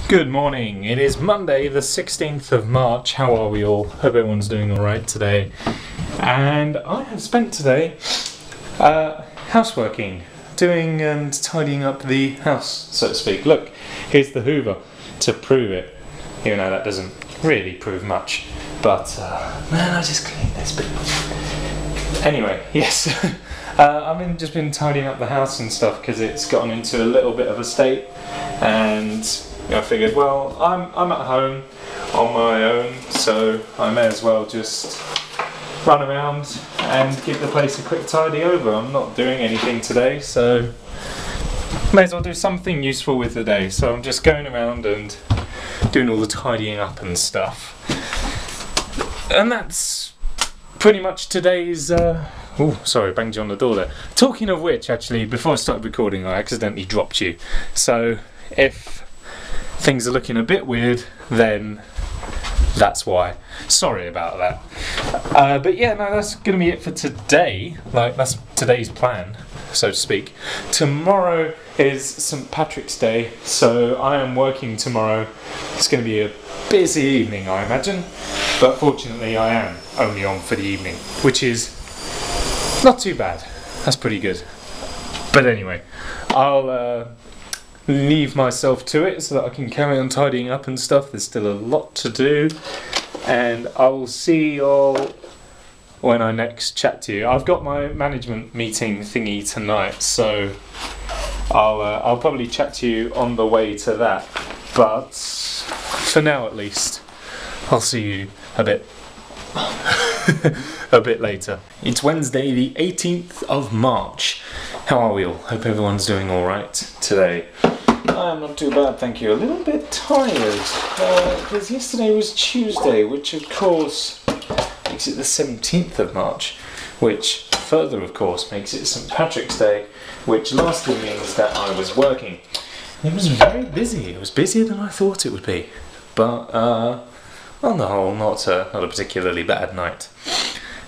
Good morning. It is Monday, the 16th of March. How are we all? Hope everyone's doing alright today. And I have spent today houseworking, doing and tidying up the house, so to speak. Look, here's the Hoover to prove it. Even though that doesn't really prove much. But, man, I just cleaned this bit. Anyway, yes. I've just been tidying up the house and stuff because it's gotten into a little bit of a state. And I figured, well, I'm at home on my own, so I may as well just run around and give the place a quick tidy over. I'm not doing anything today, so may as well do something useful with the day. So I'm just going around and doing all the tidying up and stuff. And that's pretty much today's... Oh, sorry, banged you on the door there. Talking of which, actually, before I started recording, I accidentally dropped you. So if things are looking a bit weird, then that's why. Sorry about that. But yeah, no, that's going to be it for today. Like, that's today's plan, so to speak. Tomorrow is St. Patrick's Day, so I am working tomorrow. It's going to be a busy evening, I imagine. But fortunately, I am only on for the evening, which is not too bad. That's pretty good. But anyway, I'll leave myself to it so that I can carry on tidying up and stuff. There's still a lot to do, and I will see you all when I next chat to you. I've got my management meeting thingy tonight, so I'll probably chat to you on the way to that. But for now, at least, I'll see you a bit a bit later. It's Wednesday the 18th of March. How are we all? Hope everyone's doing alright today. I'm not too bad, thank you. A little bit tired because yesterday was Tuesday, which of course makes it the 17th of March, which further of course makes it St. Patrick's Day, which lastly means that I was working. It was very busy. It was busier than I thought it would be, but on the whole, not a particularly bad night.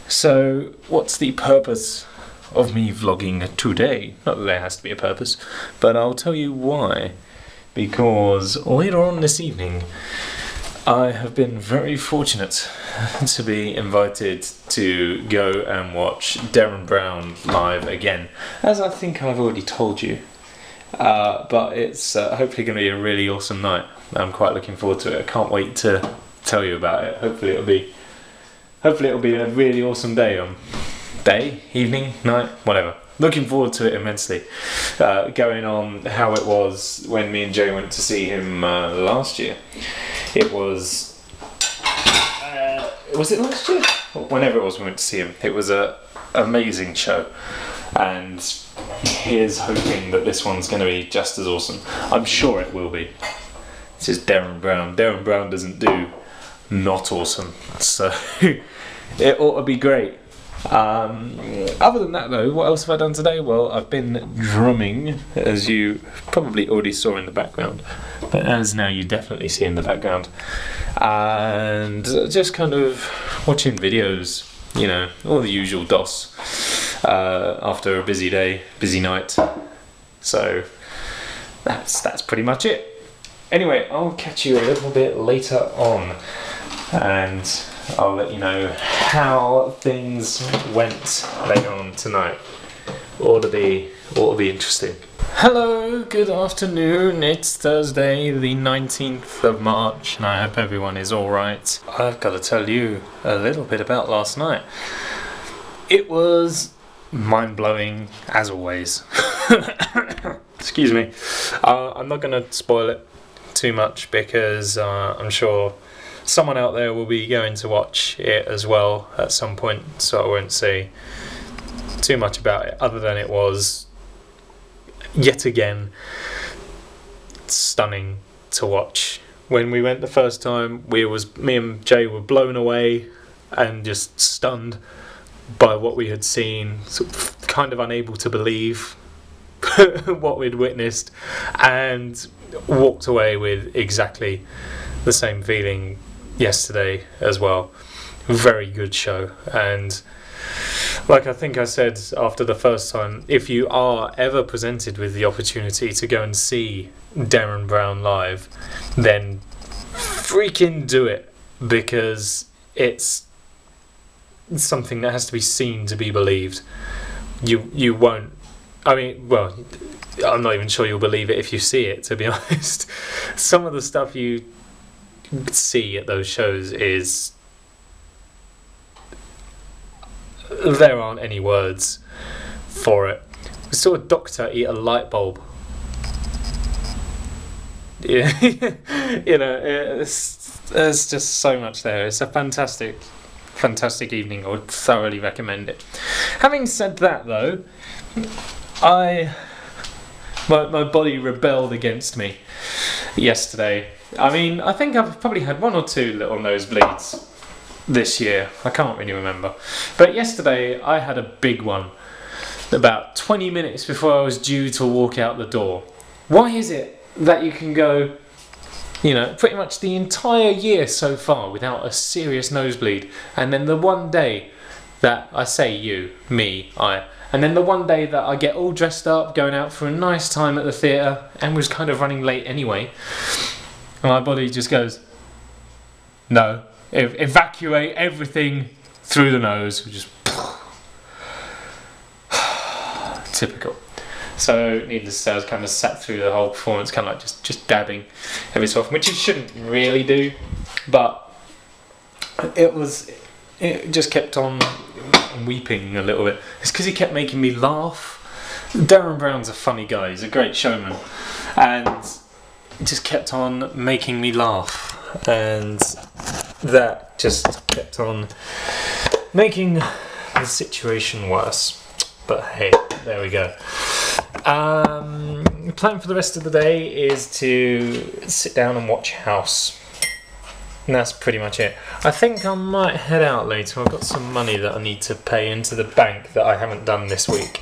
So, what's the purpose of me vlogging today? Not that there has to be a purpose, but I'll tell you why. Because later on this evening, I have been very fortunate to be invited to go and watch Derren Brown live again, as I think I've already told you. But it's hopefully going to be a really awesome night. I'm quite looking forward to it. I can't wait to tell you about it. Hopefully it'll be a really awesome day. Day, evening, night, whatever. Looking forward to it immensely. Going on how it was when me and Jay went to see him last year. It was it last year? Whenever it was we went to see him. It was an amazing show, and here's hoping that this one's going to be just as awesome. I'm sure it will be. This is Derren Brown. Derren Brown doesn't do not awesome, so it ought to be great. Other than that though, what else have I done today? Well, I've been drumming, as you probably already saw in the background, but as now you definitely see in the background, and just kind of watching videos, you know, all the usual DOS after a busy day, busy night. So that's pretty much it. Anyway, I'll catch you a little bit later on, and I'll let you know how things went later on tonight. Ought to be interesting. Hello, good afternoon. It's Thursday, the 19th of March, and I hope everyone is alright. I've got to tell you a little bit about last night. It was mind-blowing, as always. Excuse me. I'm not going to spoil it too much because I'm sure someone out there will be going to watch it as well at some point, so I won't say too much about it other than it was yet again stunning to watch. When we went the first time, me and Jay were blown away and just stunned by what we had seen, sort of kind of unable to believe what we'd witnessed, and walked away with exactly the same feeling yesterday as well. Very good show, and like I think I said after the first time, if you are ever presented with the opportunity to go and see Darren Brown live, then freaking do it, because it's something that has to be seen to be believed. You won't. I mean, well, I'm not even sure you'll believe it if you see it, to be honest. Some of the stuff you see at those shows is... there aren't any words for it. We saw a doctor eat a light bulb. Yeah, you know, there's just so much there. It's a fantastic evening. I would thoroughly recommend it. Having said that, though, my body rebelled against me yesterday. I mean, I think I've probably had 1 or 2 little nosebleeds this year. I can't really remember. But yesterday I had a big one about 20 minutes before I was due to walk out the door. Why is it that you can go, you know, pretty much the entire year so far without a serious nosebleed, and then the one day that I say you, me, and then the one day that I get all dressed up, going out for a nice time at the theatre, and was kind of running late anyway, and my body just goes, no, evacuate everything through the nose, just typical. So needless to say, I was kind of sat through the whole performance, kind of like just dabbing every so often, which you shouldn't really do, but it just kept on weeping a little bit. It's because he kept making me laugh. Darren Brown's a funny guy, he's a great showman, and he just kept on making me laugh, and that just kept on making the situation worse. But hey, there we go. Plan for the rest of the day is to sit down and watch House. And that's pretty much it. I think I might head out later. I've got some money that I need to pay into the bank that I haven't done this week,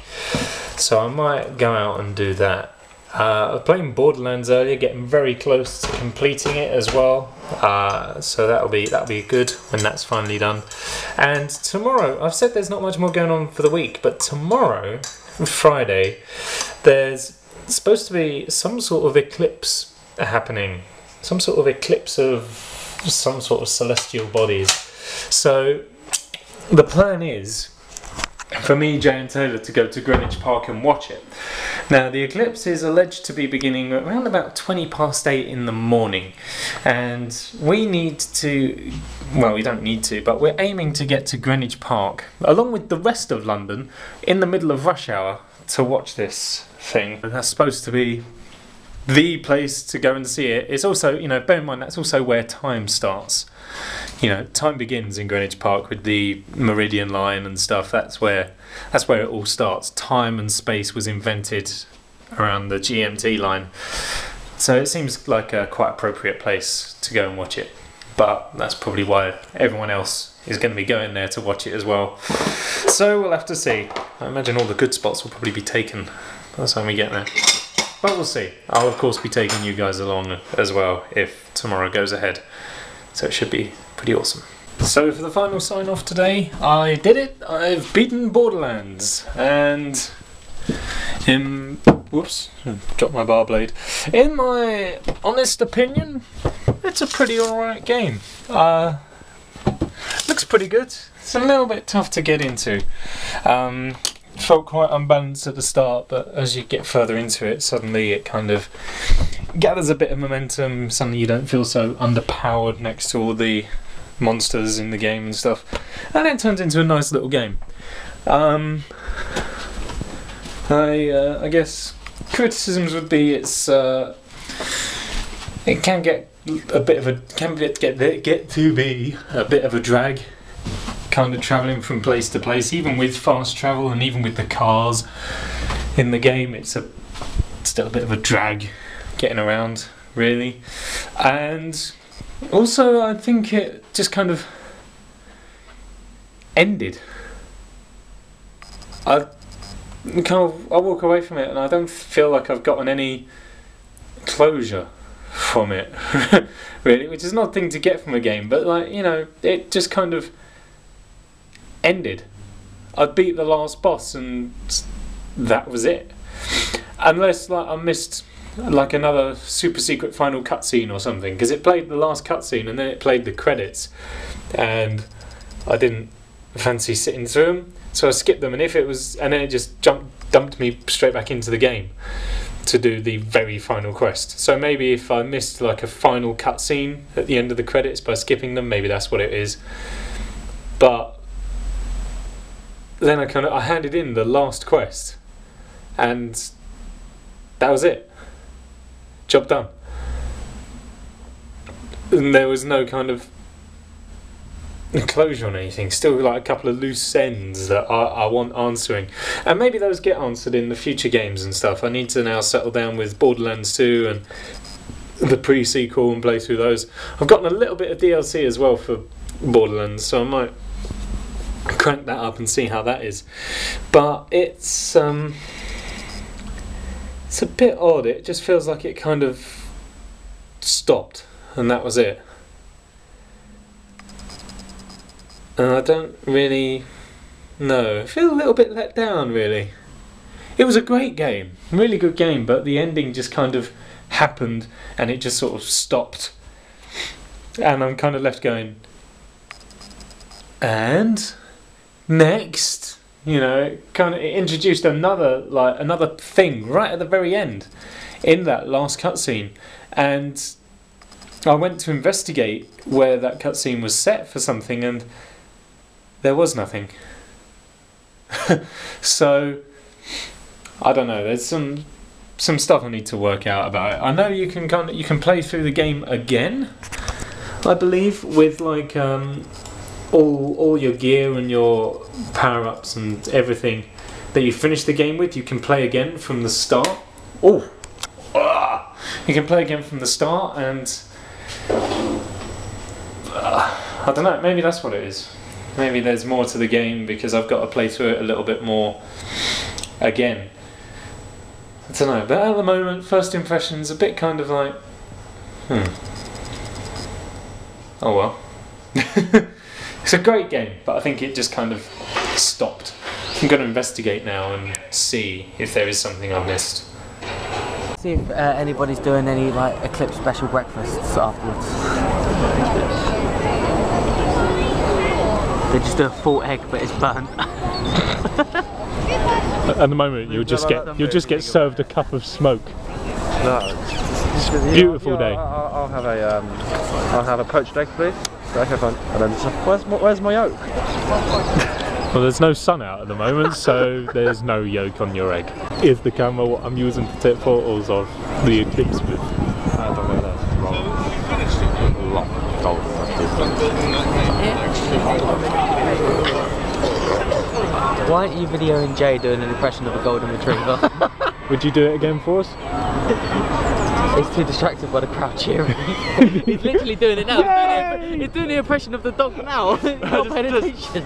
so I might go out and do that. I was playing Borderlands earlier, getting very close to completing it as well. So that'll be good when that's finally done. And tomorrow, I've said there's not much more going on for the week, but tomorrow, Friday, there's supposed to be some sort of eclipse happening. Some sort of eclipse of some sort of celestial bodies. So the plan is for me, Jay and Taylor, to go to Greenwich Park and watch it. Now, the eclipse is alleged to be beginning around about 8:20 in the morning, and we need to, well, we don't need to, but we're aiming to get to Greenwich Park, along with the rest of London, in the middle of rush hour to watch this thing. And that's supposed to be the place to go and see it. It's also, you know, bear in mind, that's also where time starts. You know, time begins in Greenwich Park with the Meridian line and stuff. That's where it all starts. Time and space was invented around the GMT line, so it seems like a quite appropriate place to go and watch it. But that's probably why everyone else is going to be going there to watch it as well. So we'll have to see. I imagine all the good spots will probably be taken by the time we get there. But we'll see. I'll of course be taking you guys along as well if tomorrow goes ahead. So it should be pretty awesome. So for the final sign off today, I did it. I've beaten Borderlands, and whoops, dropped my bar blade. In my honest opinion, it's a pretty alright game. Looks pretty good. It's a little bit tough to get into. Felt quite unbalanced at the start, but as you get further into it, suddenly it kind of gathers a bit of momentum. Suddenly you don't feel so underpowered next to all the monsters in the game and stuff, and it turns into a nice little game. I guess criticisms would be it can get a bit of a get to be a bit of a drag, kind of travelling from place to place, even with fast travel and even with the cars in the game. It's still a bit of a drag getting around, really. And also I think it just kind of ended. I walk away from it and I don't feel like I've gotten any closure from it, really, which is an odd thing to get from a game, but like, you know, it just kind of ended. I beat the last boss and that was it. Unless like I missed like another super secret final cutscene or something, because it played the last cutscene and then it played the credits, and I didn't fancy sitting through them, so I skipped them. And then it just dumped me straight back into the game to do the very final quest. So maybe if I missed like a final cutscene at the end of the credits by skipping them, maybe that's what it is. But then I handed in the last quest, and that was it. Job done. And there was no kind of closure on anything. Still like a couple of loose ends that I want answering. And maybe those get answered in the future games and stuff. I need to now settle down with Borderlands 2 and the pre-sequel and play through those. I've gotten a little bit of DLC as well for Borderlands, so I might crank that up and see how that is. But it's a bit odd. It just feels like it kind of stopped and that was it. And I don't really know. I feel a little bit let down, really. It was a great game, really good game, but the ending just kind of happened and it just sort of stopped. And I'm kind of left going, and next, you know, it introduced another thing right at the very end in that last cutscene, and I went to investigate where that cutscene was set for something, and there was nothing. So I don't know. There's some stuff I need to work out about it. I know you can play through the game again, I believe, with like all your gear and your power-ups and everything that you finished the game with. You can play again from the start. You can play again from the start, and I don't know. Maybe that's what it is. Maybe there's more to the game because I've got to play through it a little bit more again. I don't know, but at the moment, first impressions a bit kind of like, oh well. It's a great game, but I think it just kind of stopped. I'm going to investigate now and see if there is something I've missed. See if anybody's doing any like Eclipse special breakfasts afterwards. They just do a full egg, but it's burnt. At the moment, you'll just get served a cup of smoke. No, beautiful day. I'll have a poached egg, please. Okay, fine. And then where's my yolk? Well, there's no sun out at the moment, so there's no yolk on your egg. Is the camera what I'm using to take photos of the Eclipse with? I don't know, that's wrong. Lot of gold. Why aren't you videoing Jay doing an impression of a golden retriever? Would you do it again for us? He's too distracted by the crowd cheering. He's literally doing it now. He's doing the impression of the dog now. He's not paying attention.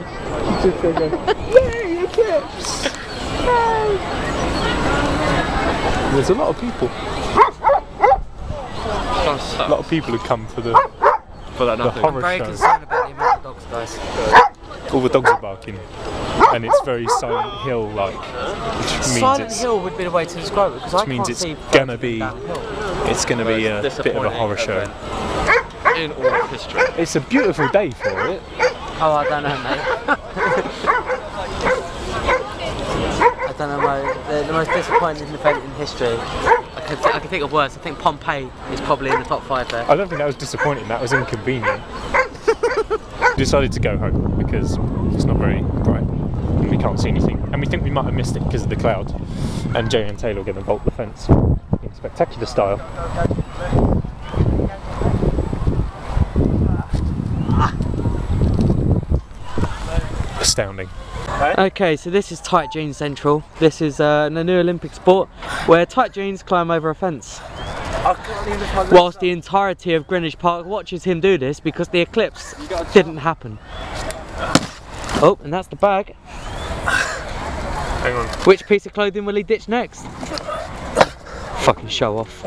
Yay, Eclipse! There's a lot of people. A lot of people who come for the horror show. I'm very concerned about the amount of dogs, guys. All the dogs are barking, and it's very Silent Hill-like, which means Silent Hill would be the way to describe it, because I can't see gonna be a bit of a horror show. In all of history. It's a beautiful day for it. Oh, I don't know, mate. I don't know, mate. The most disappointing event in history. I can think of worse. I think Pompeii is probably in the top 5 there. I don't think that was disappointing, that was inconvenient. We decided to go home because it's not very bright and we can't see anything. And we think we might have missed it because of the clouds. And Jay and Taylor are going to vault the fence in spectacular style. Astounding. Okay, so this is Tight Jeans Central. This is a new Olympic sport where tight jeans climb over a fence. Whilst the entirety of Greenwich Park watches him do this because the eclipse didn't happen. Oh, and that's the bag. Hang on. Which piece of clothing will he ditch next? Fucking show off.